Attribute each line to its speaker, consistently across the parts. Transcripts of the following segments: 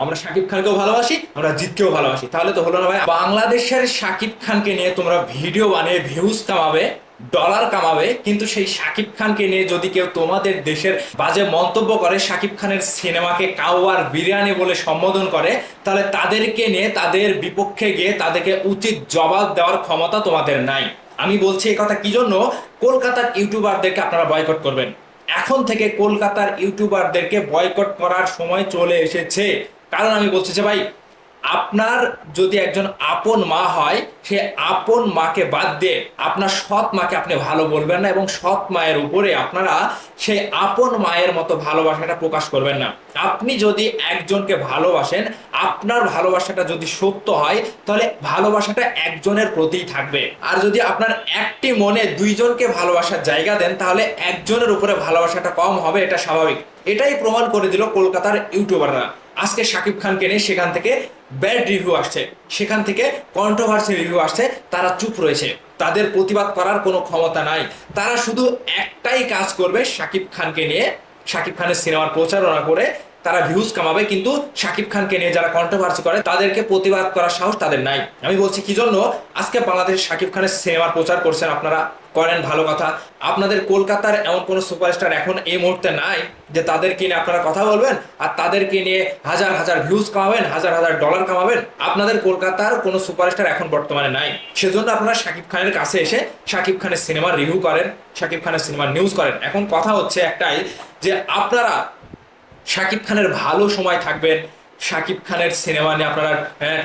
Speaker 1: আমরা শাকিব খানকেও ভালোবাসি, আমরা জিতকেও ভালোবাসি, তাহলে তো হলো না ভাই। বাংলাদেশের শাকিব খানকে নিয়ে তোমরা ভিডিও বানিয়ে ভিউজ কামাবে, ডলার কামাবে, কিন্তু সেই শাকিব খানকে নিয়ে যদি কেউ তোমাদের দেশের বাজে মন্তব্য করে, শাকিব খানের সিনেমাকে কাওয়ার বিরিয়ানি বলে সম্বোধন করে, তাহলে তাদেরকে নিয়ে তাদের বিপক্ষে গিয়ে তাদেরকে উচিত জবাব দেওয়ার ক্ষমতা তোমাদের নাই। আমি বলছি এই কথা কি জন্য, কলকাতার ইউটিউবারদেরকে আপনারা বয়কট করবেন। এখন থেকে কলকাতার ইউটিউবারদেরকে বয়কট করার সময় চলে এসেছে। কারণ আমি বলছি যে ভাই, আপনার যদি একজন আপন মা হয়, সে আপন মাকে বাদ দিয়ে আপনার সৎ মাকে আপনি ভালো বলবেন না, এবং সৎ মায়ের উপরে আপনারা সেই আপন মায়ের মতো ভালোবাসাটা প্রকাশ করবেন না। আপনি যদি একজনকে ভালোবাসেন, আপনার ভালোবাসাটা যদি সত্য হয়, তাহলে ভালোবাসাটা একজনের প্রতিই থাকবে। আর যদি আপনার একটি মনে দুইজনকে ভালোবাসার জায়গা দেন, তাহলে একজনের উপরে ভালোবাসাটা কম হবে, এটা স্বাভাবিক। এটাই প্রমাণ করে দিল কলকাতার ইউটিউবাররা। আজকে শাকিব খানকে নিয়ে সেখান থেকে ব্যাড রিভিউ আসছে, সেখান থেকে কন্ট্রোভার্সি রিভিউ আসছে, তারা চুপ রয়েছে, তাদের প্রতিবাদ করার কোনো ক্ষমতা নাই। তারা শুধু একটাই কাজ করবে, শাকিব খানকে নিয়ে, শাকিব খানের সিনেমার প্রচারণা করে তারা ভিউজ কামাবে, কিন্তু শাকিব খানকে নিয়ে যারা কন্ট্রোভার্সি করে তাদেরকে প্রতিবাদ করার সাহস তাদের নাই। আমি বলছি কি জন্য, আজকে বাংলাদেশ শাকিব খানের সিনেমার প্রচার করছেন আপনারা, করেন, ভালো কথা। আপনাদের কলকাতার এমন কোনো সুপারস্টার এখন এই মুহূর্তে নাই যে তাদেরকে নিয়ে আপনারা কথা বলবেন আর তাদেরকে নিয়ে হাজার হাজার ভিউজ কামাবেন, হাজার হাজার ডলার কামাবেন। আপনাদের কলকাতার কোনো সুপারস্টার এখন বর্তমানে নাই। সেজন্য আপনারা শাকিব খানের কাছে এসে শাকিব খানের সিনেমার রিভিউ করেন, শাকিব খানের সিনেমার নিউজ করেন। এখন কথা হচ্ছে একটাই, যে আপনারা শাকিব খানের ভালো সময় থাকবেন, শাকিব খানের সিনেমা নিয়ে আপনারা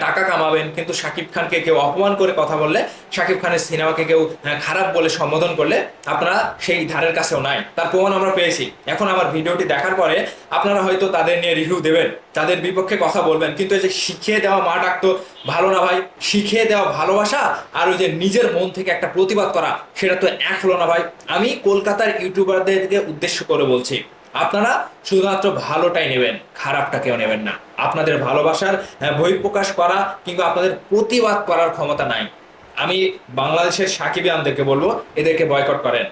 Speaker 1: টাকা কামাবেন, কিন্তু শাকিব খানকে কেউ অপমান করে কথা বললে, শাকিব খানের সিনেমাকে কেউ খারাপ বলে সম্বোধন করলে, আপনারা সেই ধারের কাছেও নাই। তার প্রমাণ আমরা পেয়েছি। এখন আমার ভিডিওটি দেখার পরে আপনারা হয়তো তাদের নিয়ে রিভিউ দেবেন, তাদের বিপক্ষে কথা বলবেন, কিন্তু এই যে শিখিয়ে দেওয়া মা ডাক তো ভালো না ভাই। শিখিয়ে দেওয়া ভালোবাসা আর ওই যে নিজের মন থেকে একটা প্রতিবাদ করা, সেটা তো এক হলো না ভাই। আমি কলকাতার ইউটিউবারদেরকে উদ্দেশ্য করে বলছি, আপনারা শুধুমাত্র ভালোটাই নেবেন, খারাপটা কেউ নেবেন না। আপনাদের ভালোবাসার বহিঃপ্রকাশ করা কিংবা আপনাদের প্রতিবাদ করার ক্ষমতা নাই। আমি বাংলাদেশের সাকিবিয়ানদেরকে বলবো, এদেরকে বয়কট করেন।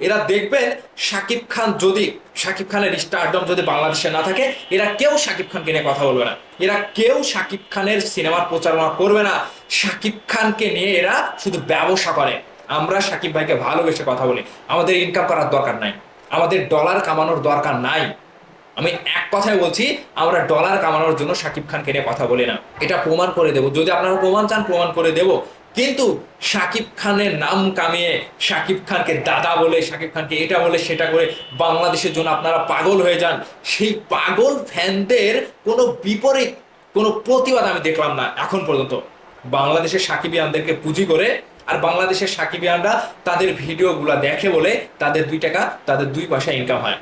Speaker 1: এরা দেখবেন, শাকিব খান যদি, শাকিব খানের স্টারডম যদি বাংলাদেশে না থাকে, এরা কেউ শাকিব খানকে নিয়ে কথা বলবে না, এরা কেউ শাকিব খানের সিনেমার প্রচারণা করবে না। শাকিব খানকে নিয়ে এরা শুধু ব্যবসা করে। আমরা শাকিব ভাইকে ভালোবেসে কথা বলি, আমাদের ইনকাম করার দরকার নাই, আমাদের ডলার কামানোর দরকার নাই। আমি এক কথায় বলছি, আমরা ডলার কামানোর জন্য শাকিব খানকে নিয়ে কথা বলি না। এটা প্রমাণ করে দেব, যদি আপনারা প্রমাণ চান প্রমাণ করে দেব। কিন্তু শাকিব খানের নাম কামিয়ে, শাকিব খানকে দাদা বলে, শাকিব খানকে এটা বলে সেটা করে বাংলাদেশের জন্য আপনারা পাগল হয়ে যান, সেই পাগল ফ্যানদের কোনো বিপরীত কোনো প্রতিবাদ আমি দেখলাম না এখন পর্যন্ত। বাংলাদেশের সাকিবিয়ানদেরকে পুঁজি করে, আর বাংলাদেশের সাকিবিয়ানরা তাদের ভিডিওগুলো দেখে বলে তাদের 2 টাকা, তাদের 2 পয়সা ইনকাম হয়।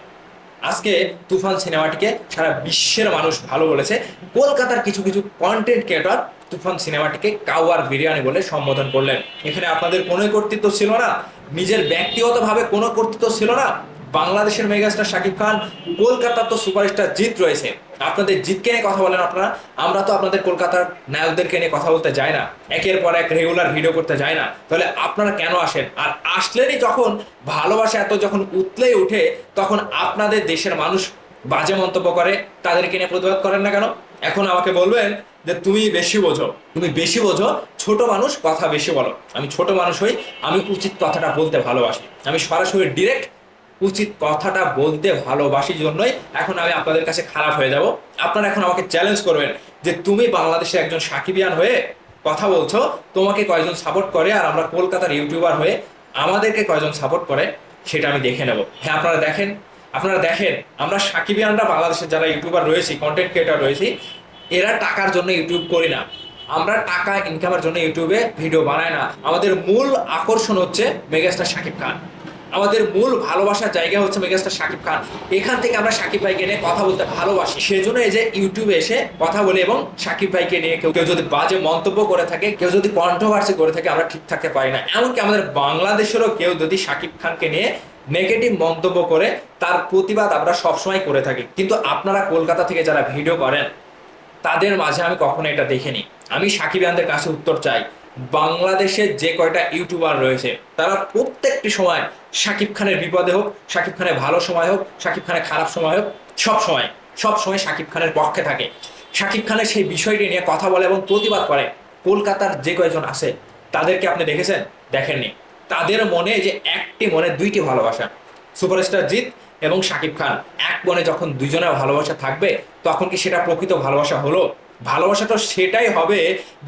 Speaker 1: আজকে তুফান সিনেমাটিকে সারা বিশ্বের মানুষ ভালো বলেছে। কলকাতার কিছু কিছু কন্টেন্ট ক্রিয়েটর তুফান সিনেমাটিকে কাওয়ার বিরিয়ানি বলে সম্বোধন করলেন। এখানে আপনাদের কোনো কর্তৃত্ব ছিল না, নিজের ব্যক্তিগতভাবে কোনো কর্তৃত্ব ছিল না। বাংলাদেশের মেগাস্টার শাকিব খান, কলকাতার তো সুপারস্টার জিৎ রয়েছে, আপনাদের জিতকে নিয়ে কথা বলেন আপনারা। আমরা তো আপনাদের কলকাতার নায়কদেরকে নিয়ে কথা বলতে যাই না, একের পর এক রেগুলার ভিডিও করতে যাই না, তাহলে আপনারা কেন আসেন? আর আসলেনই যখন, ভালোবাসা এত যখন উতলেই উঠে, তখন আপনাদের দেশের মানুষ বাজে মন্তব্য করে, তাদেরকে নিয়ে প্রতিবাদ করেন না কেন? এখন আমাকে বলবেন যে তুমি বেশি বোঝো, তুমি বেশি বোঝো, ছোট মানুষ কথা বেশি বলো। আমি ছোট মানুষ হই, আমি উচিত কথাটা বলতে ভালোবাসি, আমি সরাসরি ডিরেক্ট উচিত কথাটা বলতে ভালোবাসি জন্যই এখন আমি আপনাদের কাছে খারাপ হয়ে যাব। আপনারা এখন আমাকে চ্যালেঞ্জ করবেন যে তুমি বাংলাদেশের একজন সাকিবিয়ান হয়ে কথা বলছো, তোমাকে কয়জন সাপোর্ট করে, আর আমরা কলকাতার ইউটিউবার হয়ে আমাদেরকে কয়জন সাপোর্ট করে, সেটা আমি দেখে নেব। হ্যাঁ, আপনারা দেখেন, আপনারা দেখেন, আমরা সাকিবিয়ানরা বাংলাদেশের যারা ইউটিউবার রয়েছি, কন্টেন্ট ক্রিয়েটর রয়েছি, এরা টাকার জন্য ইউটিউব করি না, আমরা টাকা ইনকামের জন্য ইউটিউবে ভিডিও বানাই না। আমাদের মূল আকর্ষণ হচ্ছে মেগাস্টার শাকিব খান, আমাদের মূল ভালোবাসার জায়গা হচ্ছে মেগাস্টার শাকিব খান। এখান থেকে আমরা শাকিব ভাইকে নিয়ে কথা বলতে ভালোবাসি, সেজন্য এই যে ইউটিউবে এসে কথা বলে, এবং শাকিব ভাইকে নিয়ে কেউ কেউ যদি বাজে মন্তব্য করে থাকে, কেউ যদি কন্ট্রোভার্সি করে থাকে, আমরা ঠিক থাকতে পারি না। এমনকি আমাদের বাংলাদেশেরও কেউ যদি শাকিব খানকে নিয়ে নেগেটিভ মন্তব্য করে, তার প্রতিবাদ আমরা সবসময় করে থাকি। কিন্তু আপনারা কলকাতা থেকে যারা ভিডিও করেন, তাদের মাঝে আমি কখনো এটা দেখিনি। আমি সাকিবিয়ানদের কাছে উত্তর চাই, বাংলাদেশের যে কয়টা ইউটিউবার রয়েছে, তারা প্রত্যেকটি সময় শাকিব খানের বিপদে হোক, শাকিব খানের ভালো সময় হোক, শাকিব খানের খারাপ সময় হোক, সব সময় সব সময় শাকিব খানের পক্ষে থাকে, শাকিব খানের সেই বিষয়টি নিয়ে কথা বলে এবং প্রতিবাদ করে। কলকাতার যে কয়েকজন আছে তাদেরকে আপনি দেখেছেন? দেখেননি। তাদের মনে যে একটি মনে দুইটি ভালোবাসা, সুপারস্টার জিৎ এবং শাকিব খান। এক মনে যখন দুইজনের ভালোবাসা থাকবে তখন কি সেটা প্রকৃত ভালোবাসা হলো? ভালোবাসাটা সেটাই হবে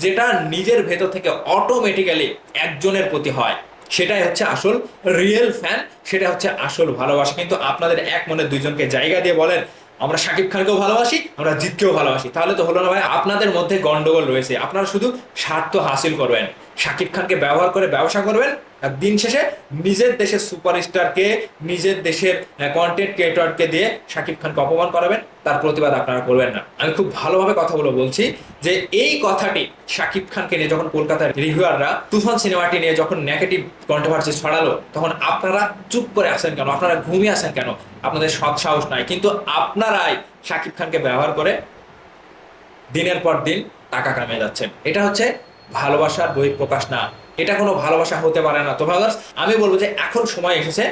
Speaker 1: যেটা নিজের ভেতর থেকে অটোমেটিক্যালি একজনের প্রতি হয়, সেটাই হচ্ছে আসল রিয়েল ফ্যান, সেটা হচ্ছে আসল ভালোবাসা। কিন্তু আপনাদের এক মনে দুইজনকে জায়গা দিয়ে বলেন আমরা শাকিব খানকেও ভালোবাসি, আমরা জিতকেও ভালোবাসি, তাহলে তো হলো না ভাই। আপনাদের মধ্যে গন্ডগোল রয়েছে, আপনারা শুধু স্বার্থ হাসিল করবেন, শাকিব খানকে ব্যবহার করে ব্যবসা করবেন, আর দিন শেষে নিজের দেশের সুপারস্টারকে, নিজের দেশের কন্টেন্ট ক্রিয়েটরকে দিয়ে শাকিব খানকে অপমান করাবেন, তার প্রতিবাদ আপনারা করবেন না। আমি খুব ভালোভাবে কথাগুলো বলছি যে এই কথাটি শাকিব খানকে নিয়ে যখন কলকাতার রিভিউয়াররা তুফান সিনেমাটি নিয়ে যখন নেগেটিভ কন্ট্রোভার্সি ছড়ালো, তখন আপনারা চুপ করে আছেন কেন? আপনারা ঘুমিয়ে আছেন কেন? আপনাদের সৎ সাহস নাই, কিন্তু আপনারাই শাকিব খানকে ব্যবহার করে দিনের পর দিন টাকা কামিয়ে যাচ্ছেন। এটা হচ্ছে ভালোবাসার বহিঃপ্রকাশ না, এটা কোনো ভালোবাসা হতে পারে না। তো ভাইয়ার্স, আমি বলবো যে এখন সময় এসেছে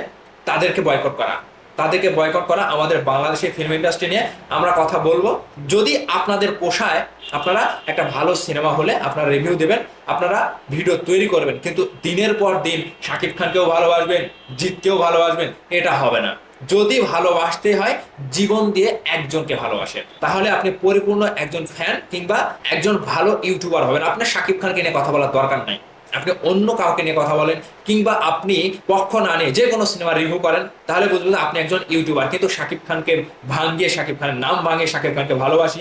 Speaker 1: তাদেরকে বয়কট করা, তাদেরকে বয়কট করা। আমাদের বাংলাদেশের ফিল্ম ইন্ডাস্ট্রি নিয়ে আমরা কথা বলবো, যদি আপনাদের পোষায় আপনারা একটা ভালো সিনেমা হলে আপনারা রিভিউ দেবেন, আপনারা ভিডিও তৈরি করবেন, কিন্তু দিনের পর দিন শাকিব খানকেও ভালোবাসবেন, জিতকেও ভালোবাসবেন, এটা হবে না। যদি ভালোবাসতে হয় জীবন দিয়ে একজনকে ভালোবাসেন, তাহলে আপনি পরিপূর্ণ একজন ফ্যান কিংবা একজন ভালো ইউটিউবার হবেন। আপনার শাকিব খানকে নিয়ে কথা বলার দরকার নাই, আপনি অন্য কাউকে নিয়ে কথা বলেন, কিংবা আপনি পক্ষ না নিয়ে যে কোনো সিনেমা রিভিউ করেন, তাহলে বুঝবেন আপনি একজন ইউটিউবার। কিন্তু শাকিব খানকে ভাঙিয়ে, শাকিব খানের নাম ভাঙিয়ে শাকিব খানকে ভালোবাসি,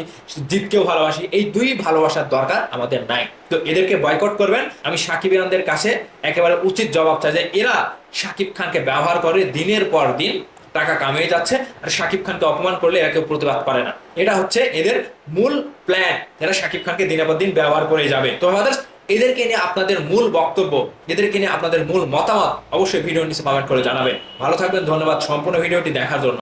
Speaker 1: জিতকেও ভালোবাসি, এই দুই ভালোবাসার দরকার আমাদের নাই। তো এদেরকে বয়কট করবেন। আমি শাকিবিয়ানদের কাছে একেবারে উচিত জবাব চাই যে এরা শাকিব খানকে ব্যবহার করে দিনের পর দিন টাকা কামিয়ে যাচ্ছে, আর শাকিব খানকে অপমান করলে এরা কেউ প্রতিবাদ করে না। এটা হচ্ছে এদের মূল প্ল্যান, এরা শাকিব খানকে দিনের পর দিন ব্যবহার করে যাবে। তো আমাদের এদেরকে নিয়ে আপনাদের মূল বক্তব্য, এদেরকে নিয়ে আপনাদের মূল মতামত অবশ্যই ভিডিওর নিচে কমেন্ট করে জানাবেন। ভালো থাকবেন, ধন্যবাদ সম্পূর্ণ ভিডিওটি দেখার জন্য।